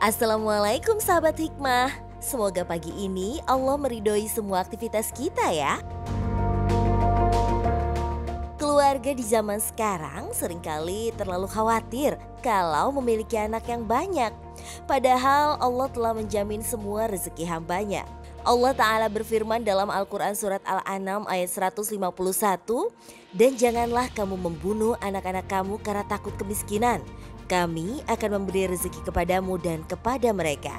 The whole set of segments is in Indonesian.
Assalamualaikum sahabat hikmah. Semoga pagi ini Allah meridhoi semua aktivitas kita ya. Keluarga di zaman sekarang seringkali terlalu khawatir kalau memiliki anak yang banyak. Padahal Allah telah menjamin semua rezeki hambanya. Allah Ta'ala berfirman dalam Al-Quran surat Al-An'am ayat 151, "Dan janganlah kamu membunuh anak-anak kamu karena takut kemiskinan. Kami akan memberi rezeki kepadamu dan kepada mereka."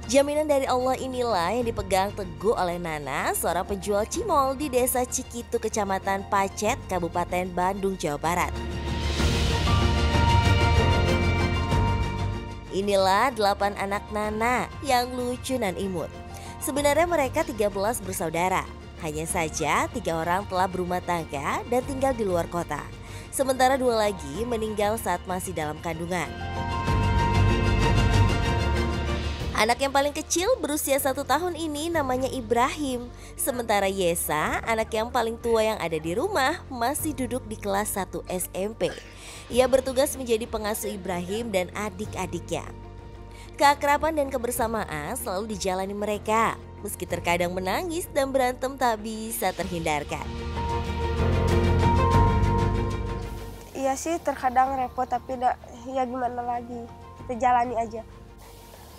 Jaminan dari Allah inilah yang dipegang teguh oleh Nana, seorang penjual cimol di desa Cikitu, Kecamatan Pacet, Kabupaten Bandung, Jawa Barat. Inilah 8 anak Nana yang lucu dan imut. Sebenarnya mereka 13 bersaudara. Hanya saja 3 orang telah berumah tangga dan tinggal di luar kota. Sementara 2 lagi meninggal saat masih dalam kandungan. Anak yang paling kecil berusia 1 tahun ini namanya Ibrahim. Sementara Yesa, anak yang paling tua yang ada di rumah, masih duduk di kelas 1 SMP. Ia bertugas menjadi pengasuh Ibrahim dan adik-adiknya. Keakraban dan kebersamaan selalu dijalani mereka. Meski terkadang menangis dan berantem tak bisa terhindarkan. Iya sih terkadang repot tapi ya gimana lagi, kita jalani aja.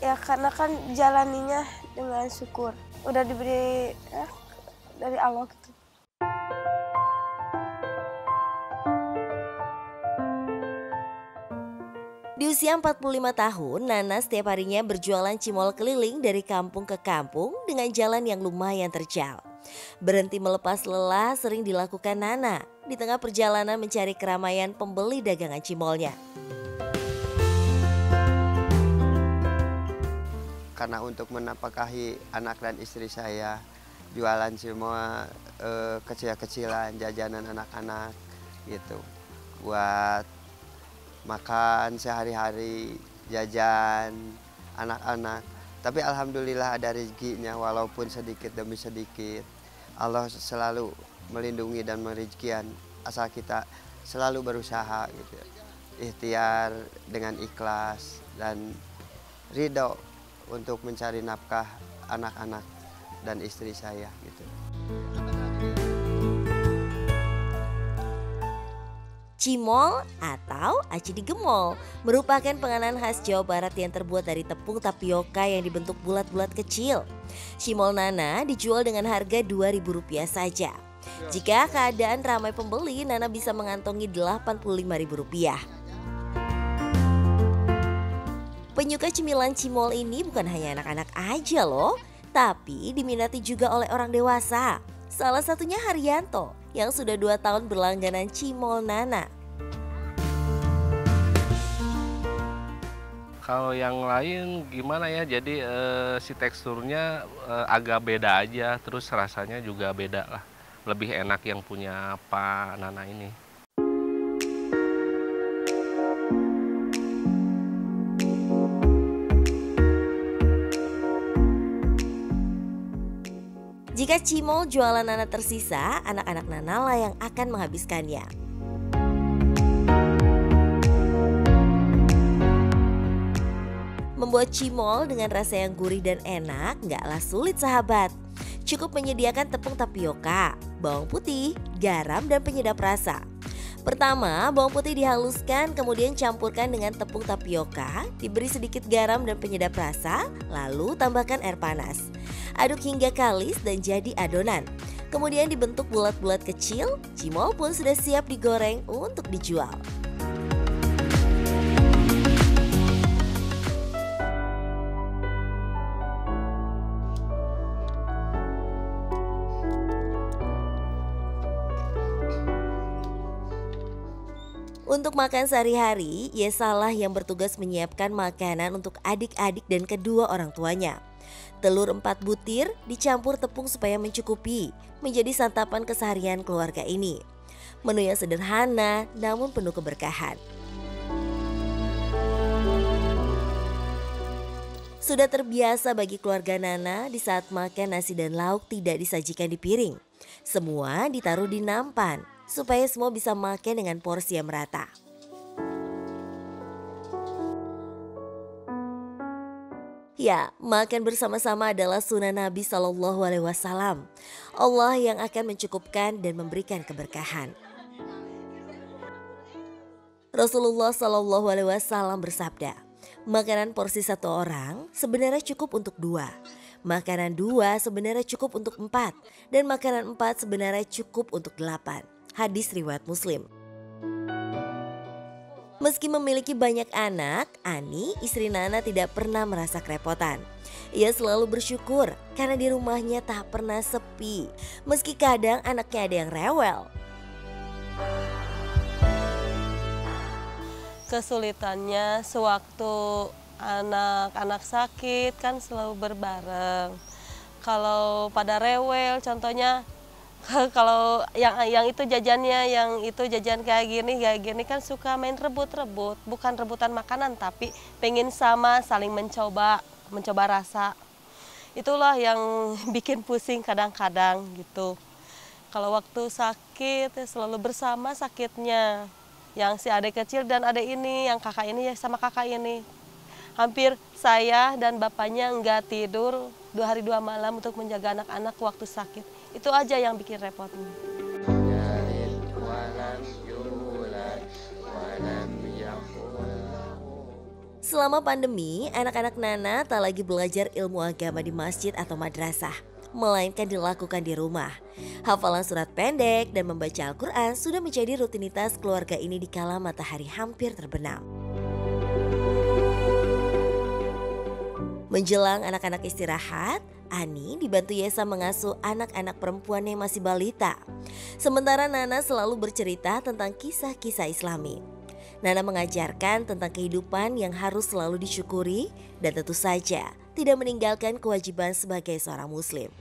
Ya karena kan jalaninya dengan syukur. Udah diberi dari Allah gitu. Di usia 45 tahun, Nana setiap harinya berjualan cimol keliling dari kampung ke kampung dengan jalan yang lumayan terjal. Berhenti melepas lelah sering dilakukan Nana di tengah perjalanan mencari keramaian pembeli dagangan cimolnya. Karena untuk menafkahi anak dan istri saya, jualan semua kecil-kecilan, jajanan anak-anak gitu. Buat makan sehari-hari, jajan anak-anak. Tapi alhamdulillah ada rezekinya walaupun sedikit demi sedikit. Allah selalu melindungi dan merezekikan asal kita selalu berusaha gitu. Ikhtiar dengan ikhlas dan ridho untuk mencari nafkah anak-anak dan istri saya gitu. Cimol atau aci digemol merupakan penganan khas Jawa Barat yang terbuat dari tepung tapioka yang dibentuk bulat-bulat kecil. Cimol Nana dijual dengan harga Rp2.000 saja. Jika keadaan ramai pembeli, Nana bisa mengantongi Rp85.000. Penyuka cemilan cimol ini bukan hanya anak-anak aja loh, tapi diminati juga oleh orang dewasa. Salah satunya Haryanto yang sudah 2 tahun berlangganan cimol Nana. Kalau yang lain gimana ya, jadi si teksturnya agak beda aja, terus rasanya juga beda lah. Lebih enak yang punya Pak Nana ini. Jika cimol jualan Nana tersisa, anak-anak Nana lah yang akan menghabiskannya. Membuat cimol dengan rasa yang gurih dan enak nggaklah sulit sahabat. Cukup menyediakan tepung tapioka, bawang putih, garam, dan penyedap rasa. Pertama, bawang putih dihaluskan, kemudian campurkan dengan tepung tapioka, diberi sedikit garam dan penyedap rasa, lalu tambahkan air panas. Aduk hingga kalis dan jadi adonan. Kemudian dibentuk bulat-bulat kecil, cimol pun sudah siap digoreng untuk dijual. Untuk makan sehari-hari, Yesalah yang bertugas menyiapkan makanan untuk adik-adik dan kedua orang tuanya. Telur 4 butir dicampur tepung supaya mencukupi, menjadi santapan keseharian keluarga ini. Menu yang sederhana namun penuh keberkahan. Sudah terbiasa bagi keluarga Nana di saat makan nasi dan lauk tidak disajikan di piring. Semua ditaruh di nampan supaya semua bisa makan dengan porsi yang merata. Ya, makan bersama-sama adalah sunnah Nabi Shallallahu Alaihi Wasallam. Allah yang akan mencukupkan dan memberikan keberkahan. Rasulullah Shallallahu Alaihi Wasallam bersabda, makanan porsi satu orang sebenarnya cukup untuk 2. Makanan 2 sebenarnya cukup untuk 4. Dan makanan 4 sebenarnya cukup untuk 8. Hadis riwayat Muslim. Meski memiliki banyak anak, Ani, istri Nana tidak pernah merasa kerepotan. Ia selalu bersyukur karena di rumahnya tak pernah sepi. Meski kadang anaknya ada yang rewel. Kesulitannya sewaktu anak-anak sakit kan selalu berbareng. Kalau pada rewel contohnya kalau yang itu jajannya, yang itu jajan kayak gini kan suka main rebut-rebut. Bukan rebutan makanan tapi pengen sama, saling mencoba rasa. Itulah yang bikin pusing kadang-kadang gitu. Kalau waktu sakit selalu bersama sakitnya. Yang si adik kecil dan adik ini, yang kakak ini sama kakak ini. Hampir saya dan bapaknya nggak tidur 2 hari 2 malam untuk menjaga anak-anak waktu sakit. Itu aja yang bikin repot. Selama pandemi, anak-anak Nana tak lagi belajar ilmu agama di masjid atau madrasah, melainkan dilakukan di rumah. Hafalan surat pendek dan membaca Al-Quran sudah menjadi rutinitas keluarga ini di kala matahari hampir terbenam. Menjelang anak-anak istirahat, Ani dibantu Yesa mengasuh anak-anak perempuan yang masih balita. Sementara Nana selalu bercerita tentang kisah-kisah Islami. Nana mengajarkan tentang kehidupan yang harus selalu disyukuri dan tentu saja tidak meninggalkan kewajiban sebagai seorang muslim.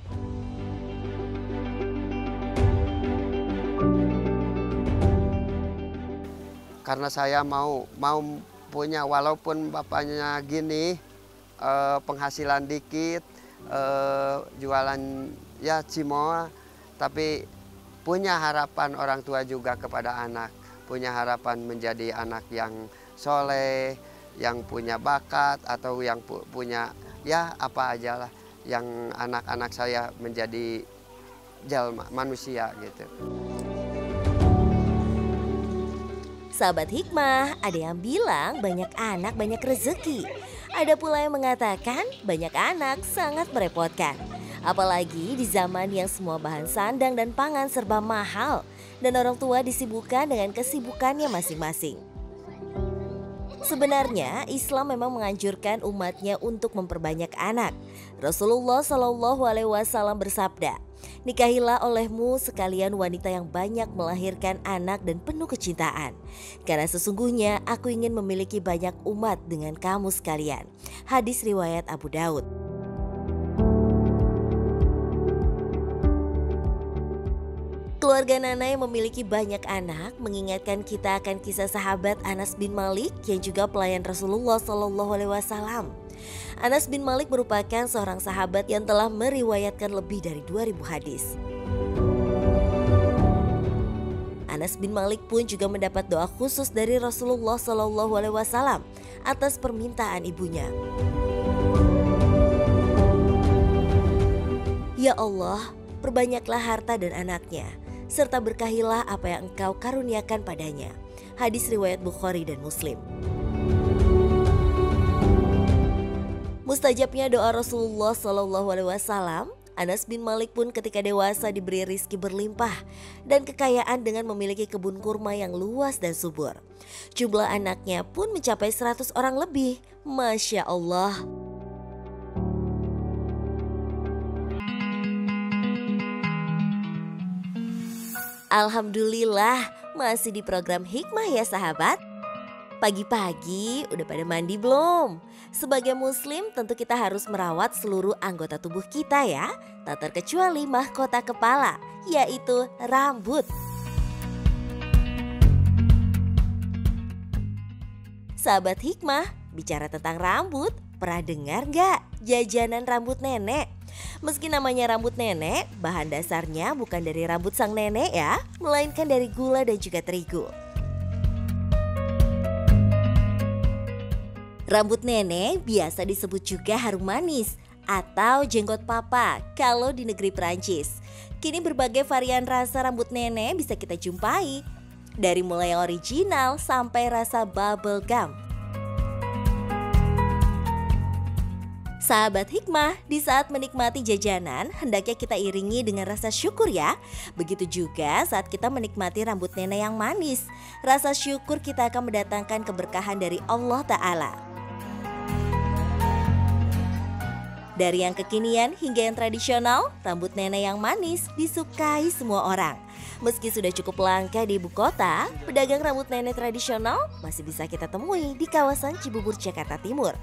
Karena saya mau punya, walaupun bapaknya gini, penghasilan dikit, jualan ya cimoa, tapi punya harapan orang tua juga kepada anak, punya harapan menjadi anak yang soleh, yang punya bakat atau yang punya ya apa aja lah, yang anak-anak saya menjadi manusia gitu. Sahabat Hikmah, ada yang bilang banyak anak banyak rezeki. Ada pula yang mengatakan banyak anak sangat merepotkan. Apalagi di zaman yang semua bahan sandang dan pangan serba mahal dan orang tua disibukkan dengan kesibukannya masing-masing. Sebenarnya Islam memang menganjurkan umatnya untuk memperbanyak anak. Rasulullah Shallallahu Alaihi Wasallam bersabda, nikahilah olehmu sekalian wanita yang banyak melahirkan anak dan penuh kecintaan. Karena sesungguhnya aku ingin memiliki banyak umat dengan kamu sekalian. Hadis riwayat Abu Daud. Keluarga Nana yang memiliki banyak anak mengingatkan kita akan kisah sahabat Anas bin Malik yang juga pelayan Rasulullah Shallallahu Alaihi Wasallam. Anas bin Malik merupakan seorang sahabat yang telah meriwayatkan lebih dari 2000 hadis. Anas bin Malik pun juga mendapat doa khusus dari Rasulullah Shallallahu Alaihi Wasallam atas permintaan ibunya. Ya Allah, perbanyaklah harta dan anaknya, serta berkahilah apa yang Engkau karuniakan padanya. Hadis riwayat Bukhari dan Muslim. Mustajabnya doa Rasulullah Shallallahu Alaihi Wasallam, Anas bin Malik pun ketika dewasa diberi rizki berlimpah dan kekayaan dengan memiliki kebun kurma yang luas dan subur. Jumlah anaknya pun mencapai 100 orang lebih. Masya Allah. Alhamdulillah masih di program Hikmah ya sahabat. Pagi-pagi udah pada mandi belum? Sebagai muslim tentu kita harus merawat seluruh anggota tubuh kita ya. Tak terkecuali mahkota kepala, yaitu rambut. Sahabat Hikmah, bicara tentang rambut, pernah dengar gak jajanan rambut nenek? Meski namanya rambut nenek, bahan dasarnya bukan dari rambut sang nenek ya, melainkan dari gula dan juga terigu. Rambut nenek biasa disebut juga harum manis atau jenggot papa kalau di negeri Perancis. Kini berbagai varian rasa rambut nenek bisa kita jumpai, dari mulai original sampai rasa bubble gum. Sahabat Hikmah, di saat menikmati jajanan, hendaknya kita iringi dengan rasa syukur ya. Begitu juga saat kita menikmati rambut nenek yang manis. Rasa syukur kita akan mendatangkan keberkahan dari Allah Ta'ala. Dari yang kekinian hingga yang tradisional, rambut nenek yang manis disukai semua orang. Meski sudah cukup langka di ibu kota, pedagang rambut nenek tradisional masih bisa kita temui di kawasan Cibubur, Jakarta Timur.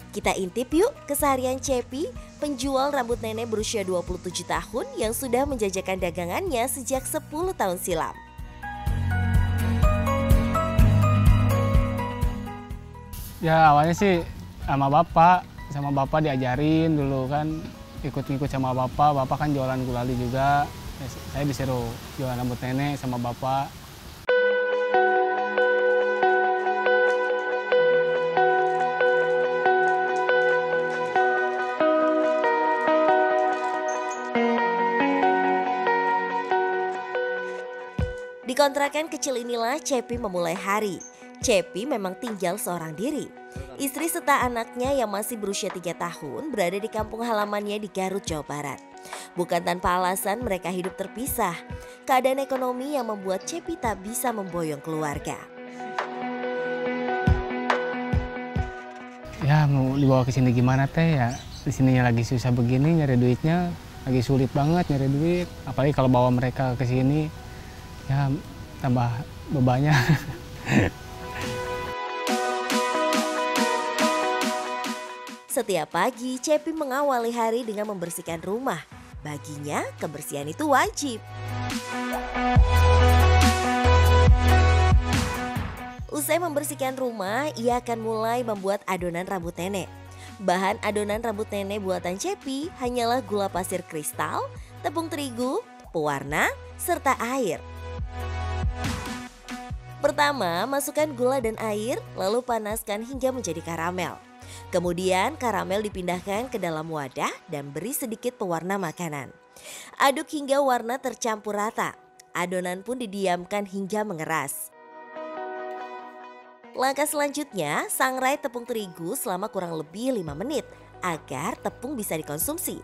Kita intip yuk keseharian Cepi, penjual rambut nenek berusia 27 tahun yang sudah menjajakan dagangannya sejak 10 tahun silam. Ya awalnya sih sama bapak diajarin dulu kan, ikut-ikut sama bapak kan jualan gulali juga. Saya disuruh jualan rambut nenek sama bapak. Di kontrakan kecil inilah Cepi memulai hari. Cepi memang tinggal seorang diri. Istri serta anaknya yang masih berusia 3 tahun berada di kampung halamannya di Garut, Jawa Barat. Bukan tanpa alasan mereka hidup terpisah. Keadaan ekonomi yang membuat Cepi tak bisa memboyong keluarga. Ya mau dibawa ke sini gimana teh ya, di sininya lagi susah begini nyari duitnya, lagi sulit banget nyari duit. Apalagi kalau bawa mereka ke sini, ya tambah bebannya. Setiap pagi, Cepi mengawali hari dengan membersihkan rumah. Baginya, kebersihan itu wajib. Usai membersihkan rumah, ia akan mulai membuat adonan rambut nenek. Bahan adonan rambut nenek buatan Cepi hanyalah gula pasir kristal, tepung terigu, pewarna, serta air. Pertama, masukkan gula dan air, lalu panaskan hingga menjadi karamel. Kemudian karamel dipindahkan ke dalam wadah dan beri sedikit pewarna makanan. Aduk hingga warna tercampur rata. Adonan pun didiamkan hingga mengeras. Langkah selanjutnya, sangrai tepung terigu selama kurang lebih 5 menit agar tepung bisa dikonsumsi.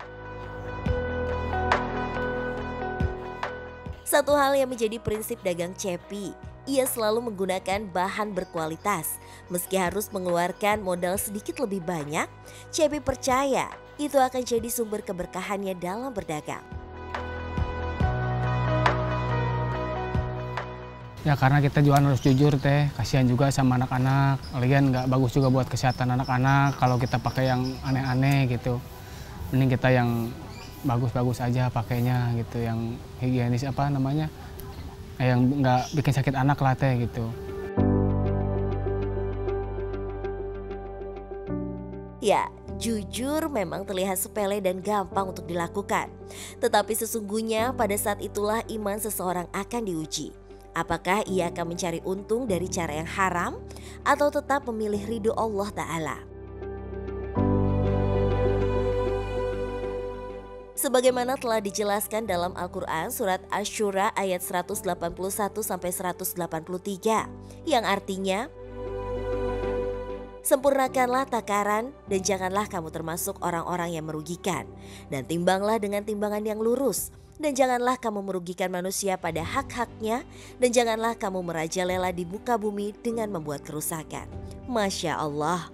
Satu hal yang menjadi prinsip dagang Cepi, ia selalu menggunakan bahan berkualitas. Meski harus mengeluarkan modal sedikit lebih banyak, Cepi percaya itu akan jadi sumber keberkahannya dalam berdagang. Ya karena kita jualan harus jujur teh, kasihan juga sama anak-anak. Lagian nggak bagus juga buat kesehatan anak-anak kalau kita pakai yang aneh-aneh gitu. Mending kita yang bagus-bagus aja pakainya gitu, yang higienis apa namanya, yang nggak bikin sakit anak lah teh gitu. Ya, jujur memang terlihat sepele dan gampang untuk dilakukan. Tetapi sesungguhnya pada saat itulah iman seseorang akan diuji. Apakah ia akan mencari untung dari cara yang haram atau tetap memilih ridho Allah Ta'ala? Sebagaimana telah dijelaskan dalam Al-Quran surat Asy-Syura ayat 181-183 yang artinya, sempurnakanlah takaran dan janganlah kamu termasuk orang-orang yang merugikan, dan timbanglah dengan timbangan yang lurus, dan janganlah kamu merugikan manusia pada hak-haknya, dan janganlah kamu merajalela di muka bumi dengan membuat kerusakan. Masya Allah.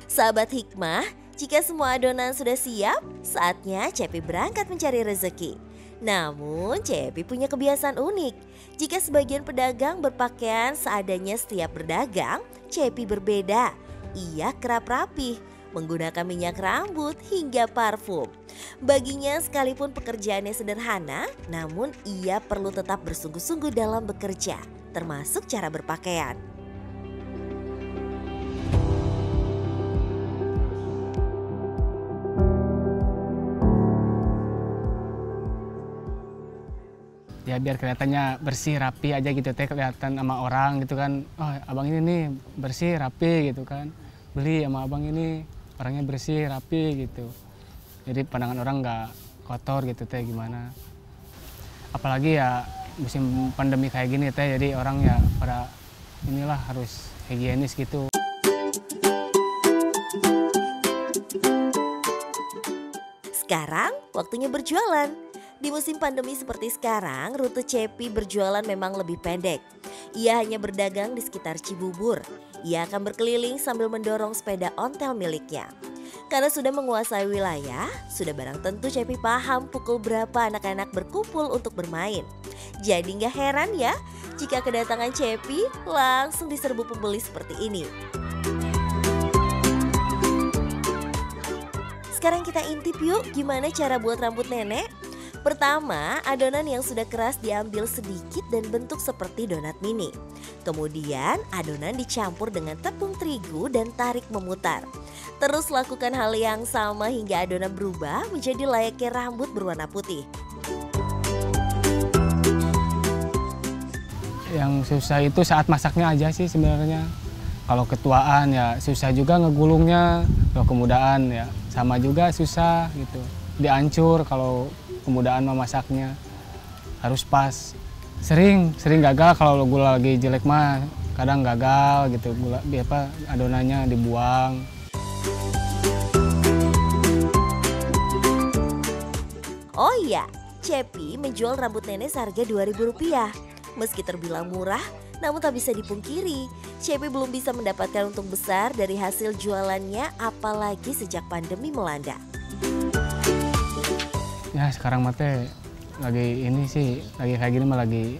Sahabat Hikmah, jika semua adonan sudah siap, saatnya Cepi berangkat mencari rezeki. Namun Cepi punya kebiasaan unik. Jika sebagian pedagang berpakaian seadanya setiap berdagang, Cepi berbeda. Ia kerap rapih, menggunakan minyak rambut hingga parfum. Baginya sekalipun pekerjaannya sederhana, namun ia perlu tetap bersungguh-sungguh dalam bekerja, termasuk cara berpakaian. Ya Ya biar kelihatannya bersih, rapi aja gitu teh, kelihatan sama orang gitu kan. Oh abang ini nih bersih, rapi gitu kan. Beli sama abang ini orangnya bersih, rapi gitu. Jadi pandangan orang nggak kotor gitu teh gimana. Apalagi ya musim pandemi kayak gini teh, jadi orang ya pada inilah harus higienis gitu. Sekarang waktunya berjualan. Di musim pandemi seperti sekarang, rute Cepi berjualan memang lebih pendek. Ia hanya berdagang di sekitar Cibubur. Ia akan berkeliling sambil mendorong sepeda ontel miliknya. Karena sudah menguasai wilayah, sudah barang tentu Cepi paham pukul berapa anak-anak berkumpul untuk bermain. Jadi nggak heran ya jika kedatangan Cepi langsung diserbu pembeli seperti ini. Sekarang kita intip yuk gimana cara buat rambut nenek. Pertama, adonan yang sudah keras diambil sedikit dan bentuk seperti donat mini. Kemudian adonan dicampur dengan tepung terigu dan tarik memutar. Terus lakukan hal yang sama hingga adonan berubah menjadi layaknya rambut berwarna putih. Yang susah itu saat masaknya aja sih sebenarnya. Kalau ketuaan ya susah juga ngegulungnya, kalau kemudaan ya sama juga susah gitu. Diancur kalau kemudaan memasaknya, harus pas. Sering gagal kalau gula lagi jelek mah, kadang gagal gitu, gula adonannya dibuang. Oh iya, Cepi menjual rambut nenek seharga Rp2.000. Meski terbilang murah, namun tak bisa dipungkiri, Cepi belum bisa mendapatkan untung besar dari hasil jualannya apalagi sejak pandemi melanda. Ya sekarang mate lagi ini sih, lagi kayak gini mah lagi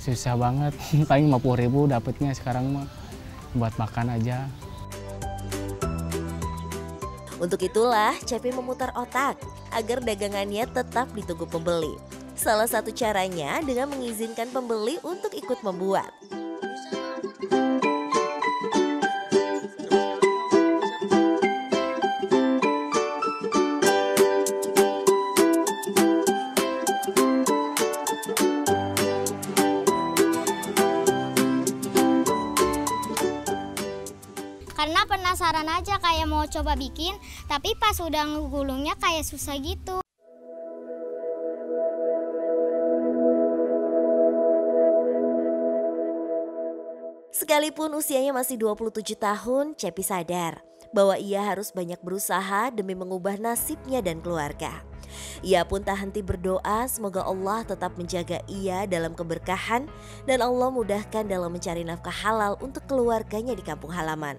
susah banget. Paling 50.000 dapetnya sekarang mah buat makan aja. Untuk itulah Cepi memutar otak agar dagangannya tetap ditunggu pembeli. Salah satu caranya dengan mengizinkan pembeli untuk ikut membuat. Karena penasaran aja kayak mau coba bikin, tapi pas udah ngegulungnya kayak susah gitu. Sekalipun usianya masih 27 tahun, Cepi sadar bahwa ia harus banyak berusaha demi mengubah nasibnya dan keluarga. Ia pun tak henti berdoa semoga Allah tetap menjaga ia dalam keberkahan dan Allah mudahkan dalam mencari nafkah halal untuk keluarganya di kampung halaman.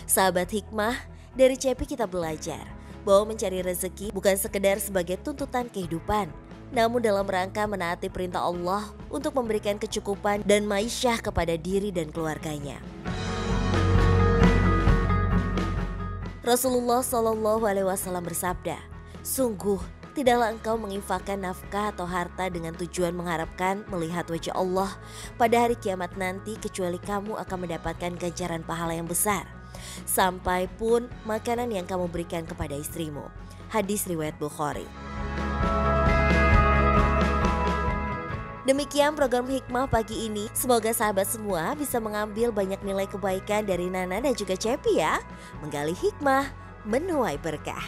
Sahabat hikmah, dari Cepi kita belajar bahwa mencari rezeki bukan sekedar sebagai tuntutan kehidupan, namun dalam rangka menaati perintah Allah untuk memberikan kecukupan dan maisyah kepada diri dan keluarganya. Rasulullah SAW bersabda, "Sungguh tidaklah engkau menginfakkan nafkah atau harta dengan tujuan mengharapkan melihat wajah Allah pada hari kiamat nanti kecuali kamu akan mendapatkan ganjaran pahala yang besar. Sampai pun makanan yang kamu berikan kepada istrimu." Hadis riwayat Bukhari. Demikian program Hikmah pagi ini. Semoga sahabat semua bisa mengambil banyak nilai kebaikan dari Nana dan juga Cepi ya. Menggali hikmah, menuai berkah.